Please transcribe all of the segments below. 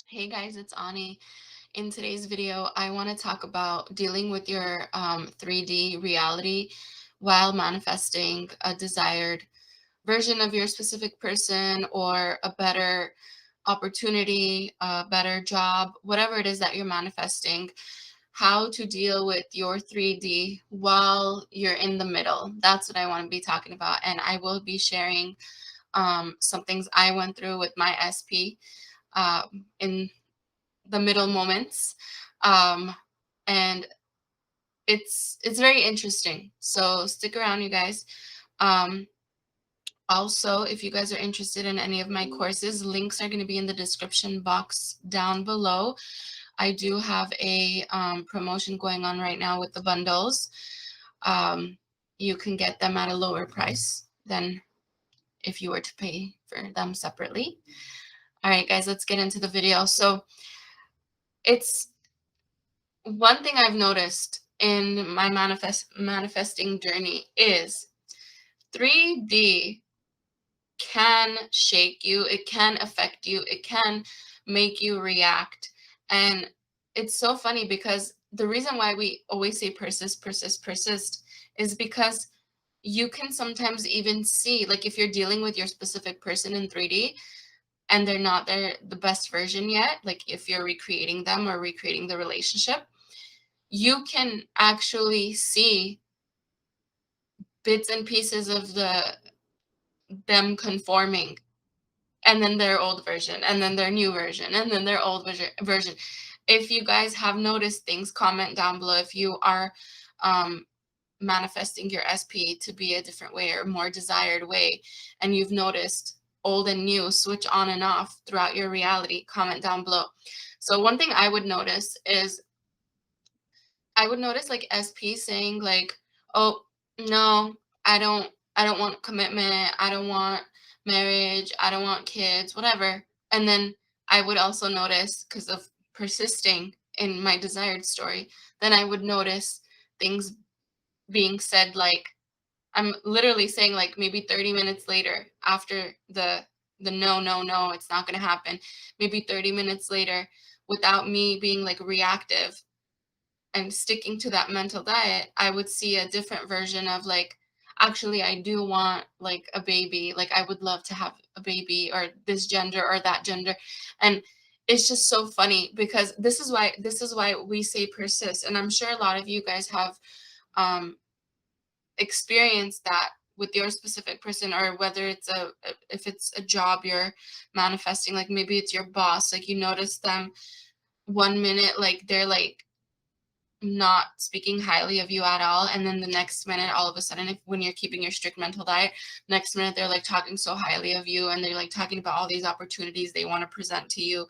Hey guys, it's Ani. In today's video, I want to talk about dealing with your 3D reality while manifesting a desired version of your specific person or a better opportunity, a better job, whatever it is that you're manifesting, how to deal with your 3D while you're in the middle. That's what I want to be talking about. And I will be sharing some things I went through with my SP in the middle moments, um, and it's very interesting. So stick around, you guys. Um, Also, if you guys are interested in any of my courses, links are going to be in the description box down below. I do have a promotion going on right now with the bundles. Um, you can get them at a lower price than if you were to pay for them separately. All right, guys, let's get into the video. So it's one thing I've noticed in my manifesting journey is 3D can shake you, it can affect you, it can make you react. And it's so funny because the reason why we always say persist, persist, persist is because you can sometimes even see, like if you're dealing with your specific person in 3D and they're not the best version yet, like if you're recreating them or recreating the relationship, you can actually see bits and pieces of them conforming, and then their old version, and then their new version, and then their old version. If you guys have noticed things, comment down below if you are um, manifesting your SP to be a different way or more desired way, and you've noticed old and new switch on and off throughout your reality. Comment down below. So one thing I would notice is like SP saying like, "Oh, no, I don't want commitment. I don't want marriage. I don't want kids, whatever." And then I would also notice, because of persisting in my desired story, then I would notice things being said like, I'm literally saying like maybe 30 minutes later after the no, no, no, it's not going to happen. Maybe 30 minutes later, without me being like reactive and sticking to that mental diet, I would see a different version of like, actually, I do want like a baby. Like, I would love to have a baby or this gender or that gender. And it's just so funny because this is why we say persist. And I'm sure a lot of you guys have um, experienced that with your specific person, or whether it's if it's a job you're manifesting, like maybe it's your boss, like you notice them one minute, like they're like not speaking highly of you at all, and then the next minute, all of a sudden, if when you're keeping your strict mental diet, next minute they're like talking so highly of you, and they're like talking about all these opportunities they want to present to you,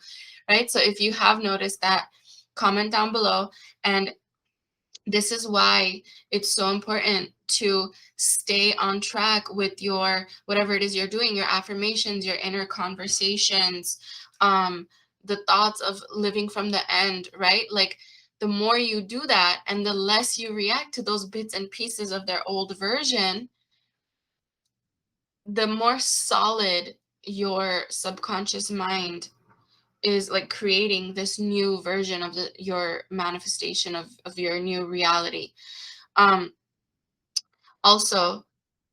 right? So if you have noticed that, comment down below. And this is why it's so important to stay on track with your whatever it is you're doing, your affirmations, your inner conversations, um the thoughts of living from the end, right? Like, the more you do that and the less you react to those bits and pieces of their old version, the more solid your subconscious mind is, like creating this new version of your manifestation of your new reality. um Also,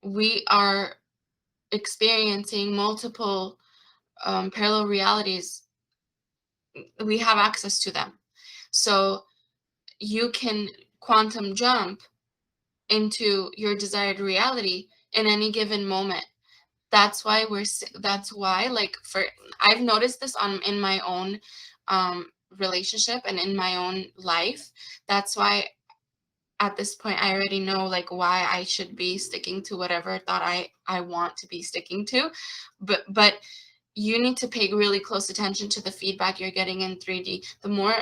we are experiencing multiple parallel realities. We have access to them. So you can quantum jump into your desired reality in any given moment. That's why, like, for I've noticed this on in my own relationship and in my own life. That's why at this point I already know like why I should be sticking to whatever thought I want to be sticking to. But you need to pay really close attention to the feedback you're getting in 3D. The more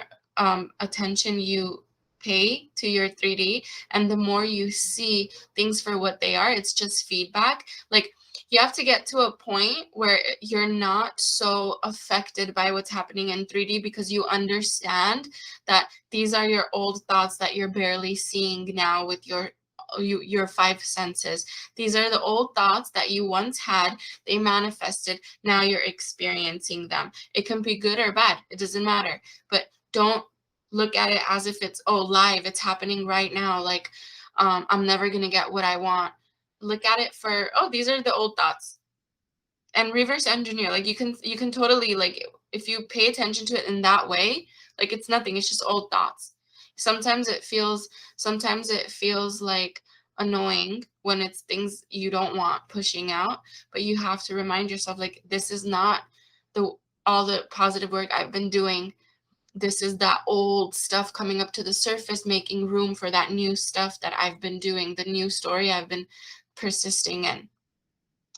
attention you pay to your 3D, and the more you see things for what they are, it's just feedback. Like, you have to get to a point where you're not so affected by what's happening in 3D, because you understand that these are your old thoughts that you're barely seeing now with your your five senses. These are the old thoughts that you once had. They manifested. Now you're experiencing them. It can be good or bad. It doesn't matter. But don't look at it as if it's, oh, live, it's happening right now. Like, I'm never going to get what I want. Look at it for, oh, these are the old thoughts. And reverse engineer, like you can totally, like, if you pay attention to it in that way, like it's nothing, it's just old thoughts. Sometimes it feels like annoying when it's things you don't want pushing out, but you have to remind yourself, like, this is not all the positive work I've been doing. This is that old stuff coming up to the surface, making room for that new stuff that I've been doing, the new story I've been persisting in.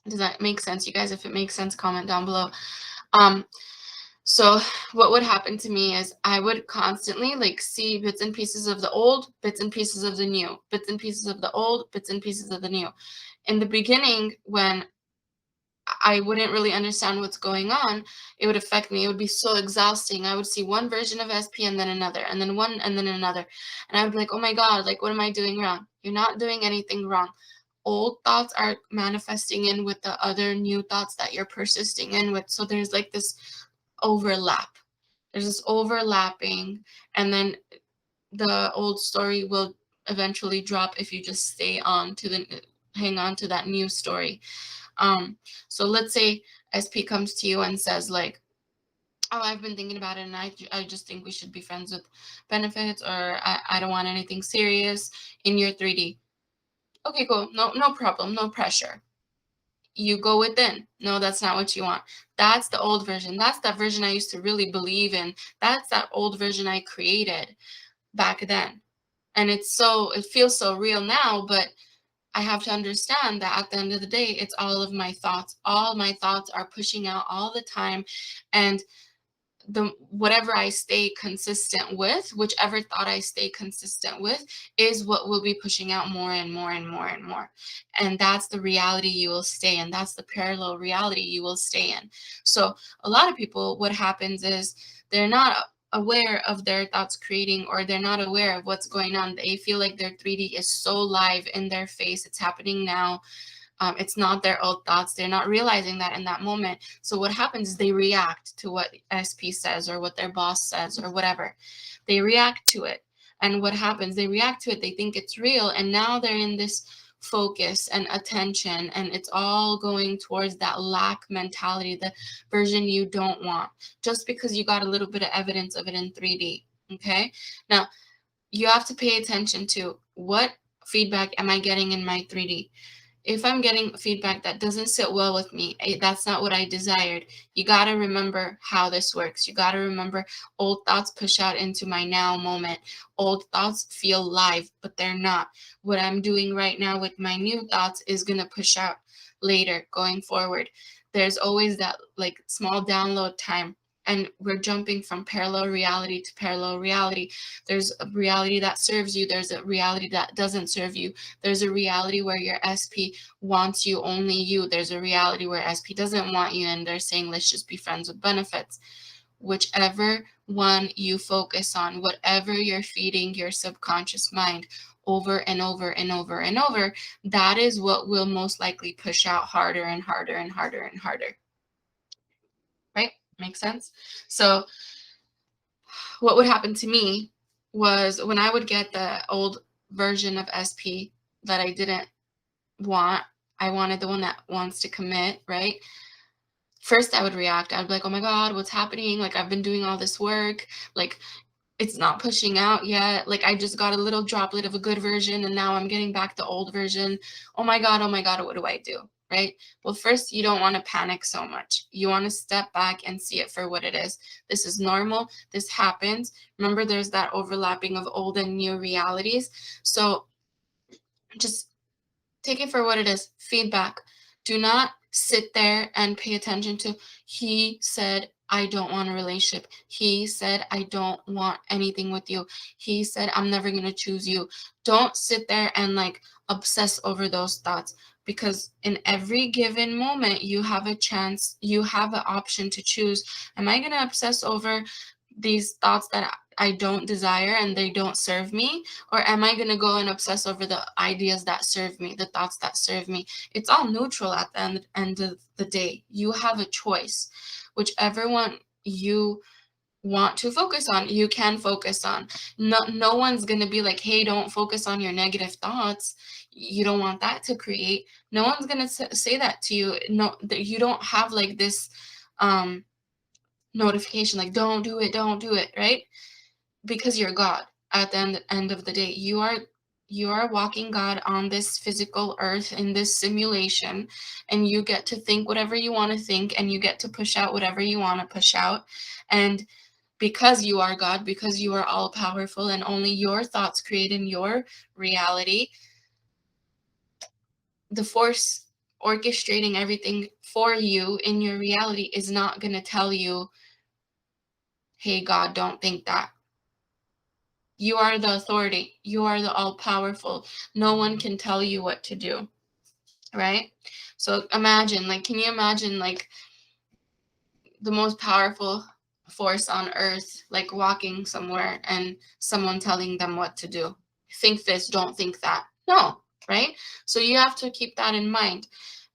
Does that make sense, you guys? If it makes sense, comment down below. So what would happen to me is I would constantly, like, see bits and pieces of the old, bits and pieces of the new, bits and pieces of the old, bits and pieces of the new. In the beginning, when I wouldn't really understand what's going on, it would affect me. It would be so exhausting. I would see one version of SP and then another, and then one, and then another. And I would be like, oh my God, like, what am I doing wrong? You're not doing anything wrong. Old thoughts are manifesting in with the other new thoughts that you're persisting in with. So there's like this overlap. There's this overlapping, and then the old story will eventually drop if you just hang on to that new story. So let's say SP comes to you and says, like, oh, I've been thinking about it, and I just think we should be friends with benefits, or I don't want anything serious in your 3D. Okay, cool. No problem. No pressure. You go within. No, that's not what you want. That's the old version. That's that version I used to really believe in. That's that old version I created back then. And it feels so real now, but I have to understand that at the end of the day, it's all of my thoughts. All my thoughts are pushing out all the time. And whatever I stay consistent with, whichever thought I stay consistent with, is what will be pushing out more and more and more and more. And that's the reality you will stay in. That's the parallel reality you will stay in. So a lot of people, what happens is they're not aware of their thoughts creating, or they're not aware of what's going on. They feel like their 3D is so live in their face. It's happening now. It's not their old thoughts. They're not realizing that in that moment. So what happens is they react to what SP says, or what their boss says, or whatever. They react to it. And what happens? They react to it. They think it's real. And now they're in this focus and attention, and it's all going towards that lack mentality, the version you don't want, just because you got a little bit of evidence of it in 3D. Okay? Now, you have to pay attention to, what feedback am I getting in my 3D? If I'm getting feedback that doesn't sit well with me, that's not what I desired. You got to remember how this works. You got to remember, old thoughts push out into my now moment. Old thoughts feel live, but they're not. What I'm doing right now with my new thoughts is going to push out later, going forward. There's always that, like, small download time. And we're jumping from parallel reality to parallel reality. There's a reality that serves you. There's a reality that doesn't serve you. There's a reality where your SP wants you, only you. There's a reality where SP doesn't want you, and they're saying, let's just be friends with benefits. Whichever one you focus on, whatever you're feeding your subconscious mind over and over and over and over, that is what will most likely push out harder and harder and harder and harder. Right? Make sense? So what would happen to me was, when I would get the old version of SP that I didn't want, I wanted the one that wants to commit, right? First, I would react. I'd be like, oh my God, what's happening? Like, I've been doing all this work. Like, it's not pushing out yet. Like, I just got a little droplet of a good version, and now I'm getting back the old version. Oh my God, what do I do? Right? Well, first, you don't want to panic so much. You want to step back and see it for what it is. This is normal. This happens. Remember, there's that overlapping of old and new realities. So just take it for what it is. Feedback. Do not sit there and pay attention to, he said, I don't want a relationship. He said, I don't want anything with you. He said, I'm never going to choose you. Don't sit there and, like, obsess over those thoughts, because in every given moment, you have a chance, you have an option to choose. Am I going to obsess over these thoughts that I don't desire and they don't serve me? Or am I going to go and obsess over the ideas that serve me, the thoughts that serve me? It's all neutral at the end of the day. You have a choice. Whichever one you want to focus on, you can focus on. No one's going to be like, hey, don't focus on your negative thoughts. You don't want that to create. No one's going to say that to you. No, you don't have like this notification like, don't do it, right? Because you're God. At the end of the day, you are walking God on this physical earth in this simulation, and you get to think whatever you want to think, and you get to push out whatever you want to push out. And because you are God, because you are all powerful and only your thoughts create in your reality, the force orchestrating everything for you in your reality is not going to tell you, hey, God, don't think that. You are the authority. You are the all powerful. No one can tell you what to do, right? So imagine, like, can you imagine, like, the most powerful force on earth, like walking somewhere and someone telling them what to do? Think this, don't think that. No, right? So you have to keep that in mind.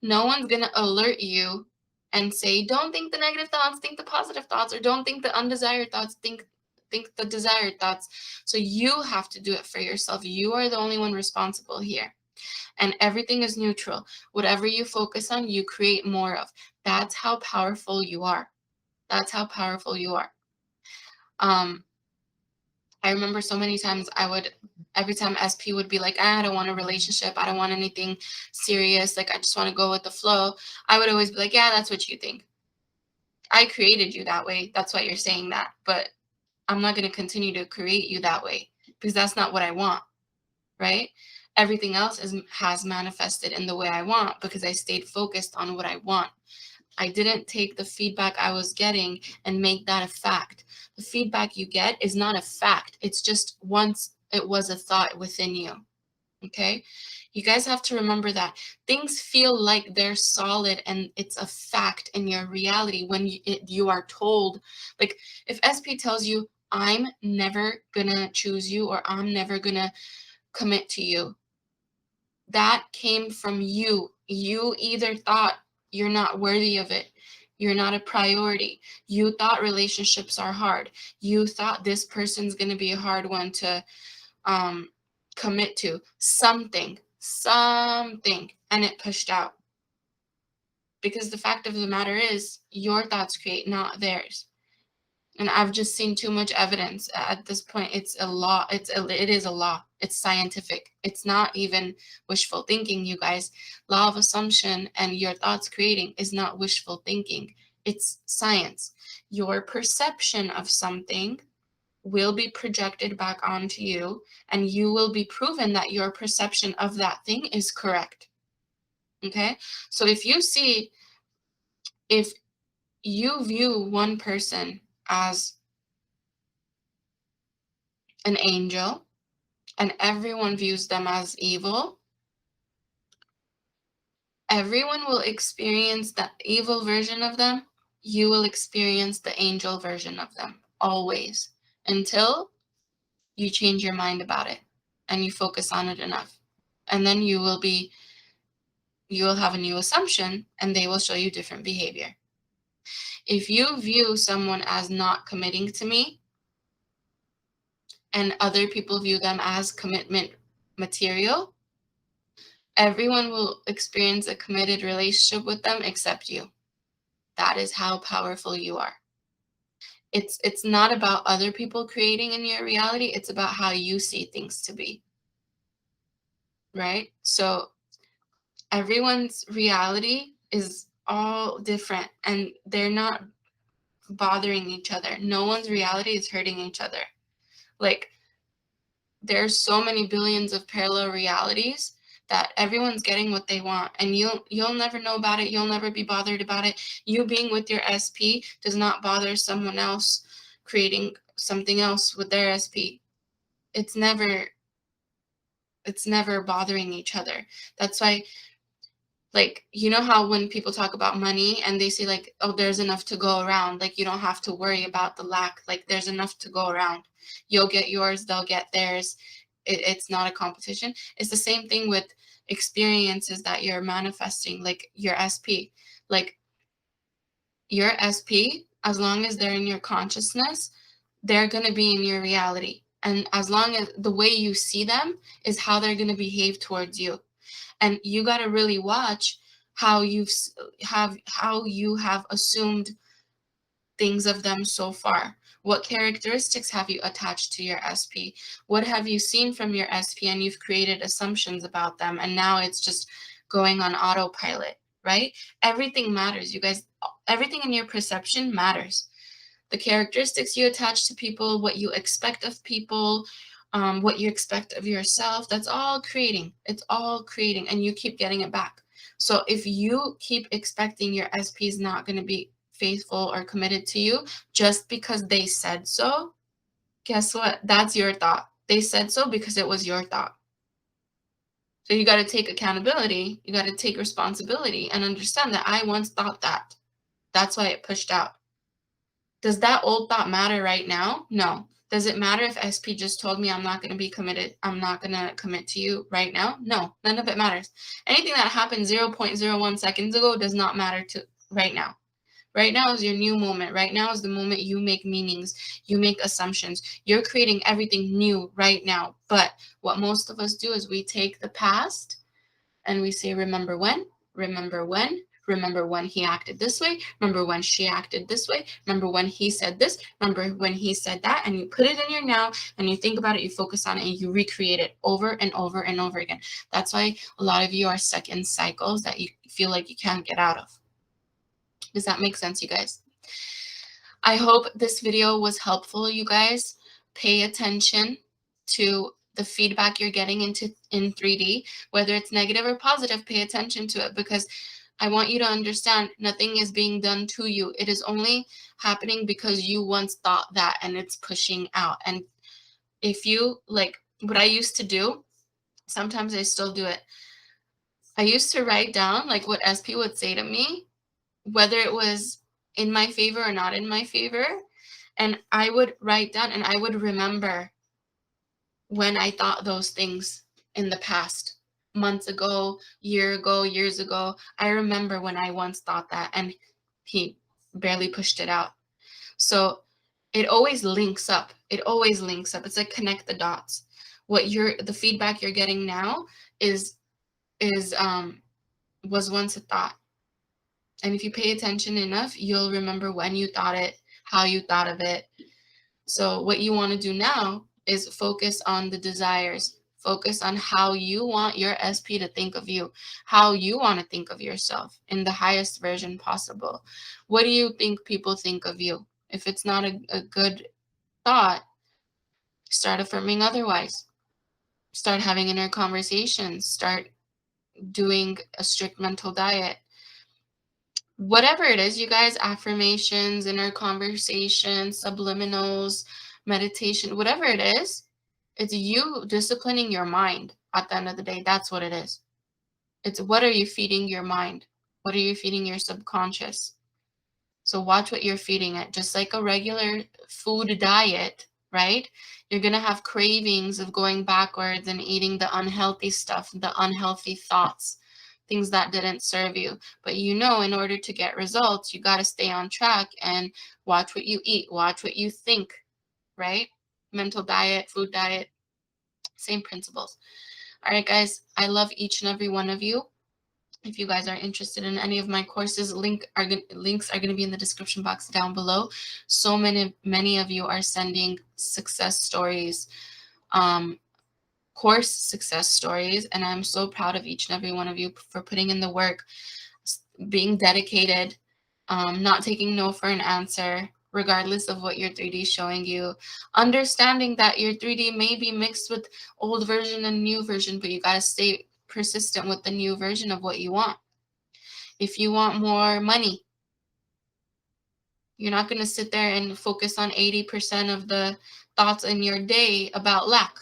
No one's going to alert you and say, don't think the negative thoughts, think the positive thoughts, or don't think the undesired thoughts, think the desired thoughts. So you have to do it for yourself. You are the only one responsible here. And everything is neutral. Whatever you focus on, you create more of. That's how powerful you are. That's how powerful you are. I remember so many times every time SP would be like, I don't want a relationship. I don't want anything serious. Like, I just want to go with the flow. I would always be like, yeah, that's what you think. I created you that way. That's why you're saying that. But I'm not going to continue to create you that way because that's not what I want, right? Everything else has manifested in the way I want because I stayed focused on what I want. I didn't take the feedback I was getting and make that a fact. The feedback you get is not a fact. It's just once it was a thought within you. Okay? You guys have to remember that things feel like they're solid and it's a fact in your reality when you are told. Like, if SP tells you, I'm never gonna choose you or I'm never gonna commit to you, that came from you. You either thought you're not worthy of it, you're not a priority, you thought relationships are hard, you thought this person's going to be a hard one to commit to, something, and it pushed out. Because the fact of the matter is, your thoughts create, not theirs. And I've just seen too much evidence at this point. It's a law. It is a law. It's scientific. It's not even wishful thinking, you guys. Law of assumption and your thoughts creating is not wishful thinking. It's science. Your perception of something will be projected back onto you, and you will be proven that your perception of that thing is correct. Okay? So if you view one person as an angel and everyone views them as evil, everyone will experience that evil version of them. You will experience the angel version of them always, until you change your mind about it and you focus on it enough. And then you will have a new assumption and they will show you different behavior. If you view someone as not committing to me and other people view them as commitment material, everyone will experience a committed relationship with them except you. That is how powerful you are. It's not about other people creating in your reality. It's about how you see things to be. Right? So everyone's reality is all different and they're not bothering each other. No one's reality is hurting each other. Like, there's so many billions of parallel realities that everyone's getting what they want, and you'll never know about it. You'll never be bothered about it. You being with your SP does not bother someone else creating something else with their SP. It's never bothering each other. That's why Like, you know how when people talk about money and they say like, oh, there's enough to go around, like you don't have to worry about the lack, like there's enough to go around. You'll get yours, they'll get theirs. It's not a competition. It's the same thing with experiences that you're manifesting, like your SP. Like your SP, as long as they're in your consciousness, they're going to be in your reality. And as long as the way you see them is how they're going to behave towards you. And you got to really watch how you have assumed things of them so far. What characteristics have you attached to your SP? What have you seen from your SP and you've created assumptions about them, and now it's just going on autopilot, right? Everything matters, you guys. Everything in your perception matters. The characteristics you attach to people, what you expect of people, what you expect of yourself, that's all creating. It's all creating, and you keep getting it back. So if you keep expecting your SP is not going to be faithful or committed to you just because they said so, guess what? That's your thought. They said so because it was your thought. So you got to take accountability. You got to take responsibility and understand that I once thought that. That's why it pushed out. Does that old thought matter right now? No. Does it matter if SP just told me I'm not going to be committed? I'm not going to commit to you right now? No, none of it matters. Anything that happened 0.01 seconds ago does not matter to right now. Right now is your new moment. Right now is the moment you make meanings, you make assumptions. You're creating everything new right now. But what most of us do is we take the past and we say, remember when, remember when, remember when he acted this way, remember when she acted this way, remember when he said this, remember when he said that, and you put it in your now and you think about it, you focus on it, and you recreate it over and over and over again. That's why a lot of you are stuck in cycles that you feel like you can't get out of. Does that make sense, you guys? I hope this video was helpful, you guys. Pay attention to the feedback you're getting in 3D, whether it's negative or positive, pay attention to it, because I want you to understand nothing is being done to you. It is only happening because you once thought that, and it's pushing out. And if you, like what I used to do, sometimes I still do it. I used to write down like what SP would say to me, whether it was in my favor or not in my favor. And I would write down and I would remember when I thought those things in the past, months ago, years ago. I remember when I once thought that, and he barely pushed it out. So it always links up. It always links up. It's like connect the dots. The feedback you're getting now was once a thought. And if you pay attention enough, you'll remember when you thought it, how you thought of it. So what you want to do now is focus on the desires. Focus on how you want your SP to think of you, how you want to think of yourself in the highest version possible. What do you think people think of you? If it's not a good thought, start affirming otherwise. Start having inner conversations. Start doing a strict mental diet. Whatever it is, you guys, affirmations, inner conversations, subliminals, meditation, whatever it is, it's you disciplining your mind at the end of the day. That's what it is. It's what are you feeding your mind? What are you feeding your subconscious? So watch what you're feeding it. Just like a regular food diet, right? You're going to have cravings of going backwards and eating the unhealthy stuff, the unhealthy thoughts, things that didn't serve you. But in order to get results, you got to stay on track and watch what you eat, watch what you think, right? Mental diet, food diet, same principles. All right, guys, I love each and every one of you. If you guys are interested in any of my courses, links are going to be in the description box down below. So many of you are sending success stories, course success stories, and I'm so proud of each and every one of you for putting in the work, being dedicated, not taking no for an answer, regardless of what your 3D is showing you, understanding that your 3D may be mixed with old version and new version, but you got to stay persistent with the new version of what you want. If you want more money, you're not going to sit there and focus on 80% of the thoughts in your day about lack.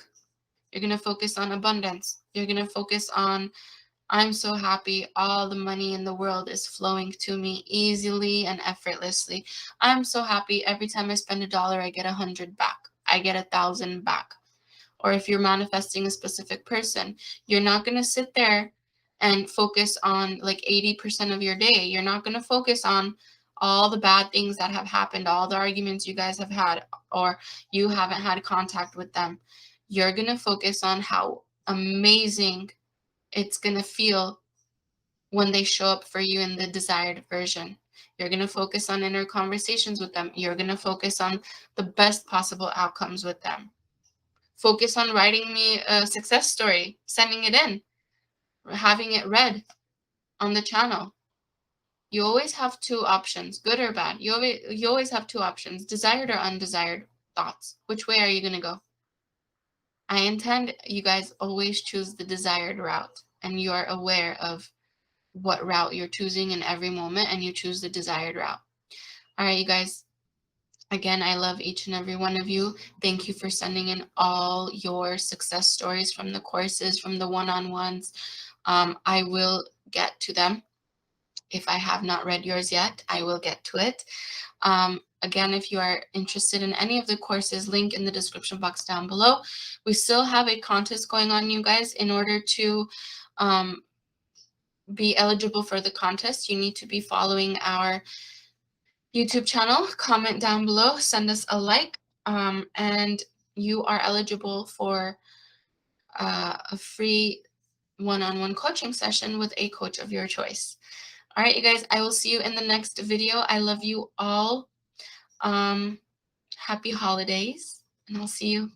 You're going to focus on abundance. You're going to focus on I'm so happy. All the money in the world is flowing to me easily and effortlessly. I'm so happy. Every time I spend $1, I get 100 back. I get 1,000 back. Or if you're manifesting a specific person, you're not going to sit there and focus on like 80% of your day. You're not going to focus on all the bad things that have happened, all the arguments you guys have had, or you haven't had contact with them. You're going to focus on how amazing it's going to feel when they show up for you in the desired version. You're going to focus on inner conversations with them. You're going to focus on the best possible outcomes with them. Focus on writing me a success story, sending it in, having it read on the channel. You always have two options, good or bad. You always have two options, desired or undesired thoughts. Which way are you going to go? I intend you guys always choose the desired route, and you are aware of what route you're choosing in every moment, and you choose the desired route. All right, you guys. Again, I love each and every one of you. Thank you for sending in all your success stories from the courses, from the one-on-ones. I will get to them. If I have not read yours yet, I will get to it. Again, if you are interested in any of the courses, link in the description box down below. We still have a contest going on, you guys. In order to be eligible for the contest, you need to be following our YouTube channel, comment down below, send us a like, and you are eligible for a free one-on-one coaching session with a coach of your choice. All right, you guys, I will see you in the next video. I love you all. Happy holidays, and I'll see you